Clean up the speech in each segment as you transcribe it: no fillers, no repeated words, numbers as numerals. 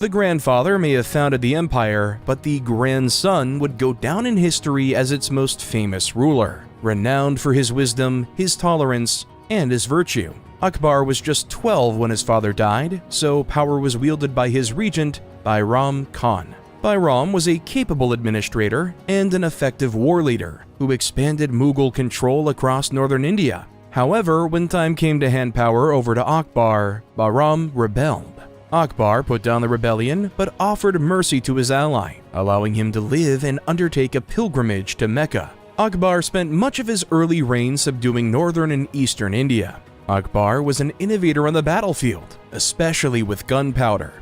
The grandfather may have founded the empire, but the grandson would go down in history as its most famous ruler, renowned for his wisdom, his tolerance, and his virtue. Akbar was just 12 when his father died, so power was wielded by his regent, Bayram Khan. Bayram was a capable administrator and an effective war leader who expanded Mughal control across northern India. However, when time came to hand power over to Akbar, Bayram rebelled. Akbar put down the rebellion but offered mercy to his ally, allowing him to live and undertake a pilgrimage to Mecca. Akbar spent much of his early reign subduing northern and eastern India. Akbar was an innovator on the battlefield, especially with gunpowder,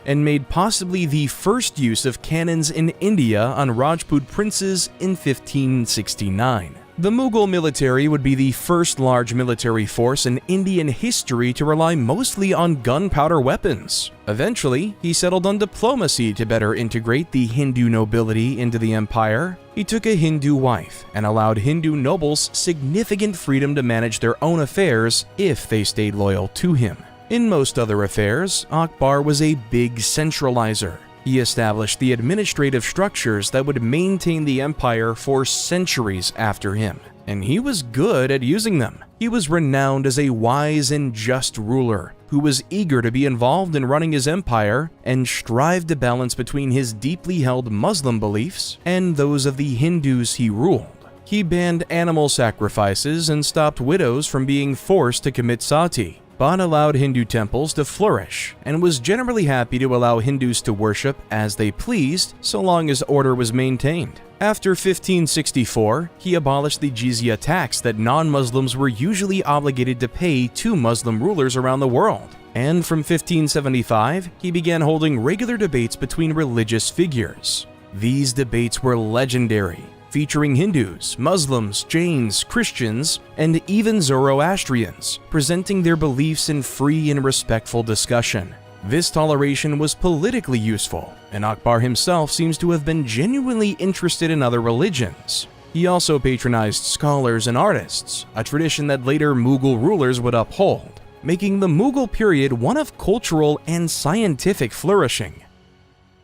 and made possibly the first use of cannons in India on Rajput princes in 1569. The Mughal military would be the first large military force in Indian history to rely mostly on gunpowder weapons. Eventually, he settled on diplomacy to better integrate the Hindu nobility into the empire. He took a Hindu wife and allowed Hindu nobles significant freedom to manage their own affairs if they stayed loyal to him. In most other affairs, Akbar was a big centralizer. He established the administrative structures that would maintain the empire for centuries after him, and he was good at using them. He was renowned as a wise and just ruler who was eager to be involved in running his empire and strived to balance between his deeply held Muslim beliefs and those of the Hindus he ruled. He banned animal sacrifices and stopped widows from being forced to commit sati, but allowed Hindu temples to flourish and was generally happy to allow Hindus to worship as they pleased so long as order was maintained. After 1564, he abolished the jizya tax that non-Muslims were usually obligated to pay to Muslim rulers around the world. And from 1575, he began holding regular debates between religious figures. These debates were legendary, featuring Hindus, Muslims, Jains, Christians, and even Zoroastrians, presenting their beliefs in free and respectful discussion. This toleration was politically useful, and Akbar himself seems to have been genuinely interested in other religions. He also patronized scholars and artists, a tradition that later Mughal rulers would uphold, making the Mughal period one of cultural and scientific flourishing.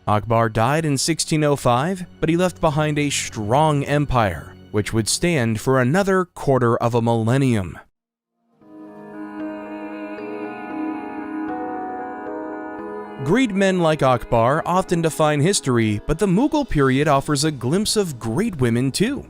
Akbar died in 1605, but he left behind a strong empire, which would stand for another quarter of a millennium. Great men like Akbar often define history, but the Mughal period offers a glimpse of great women too.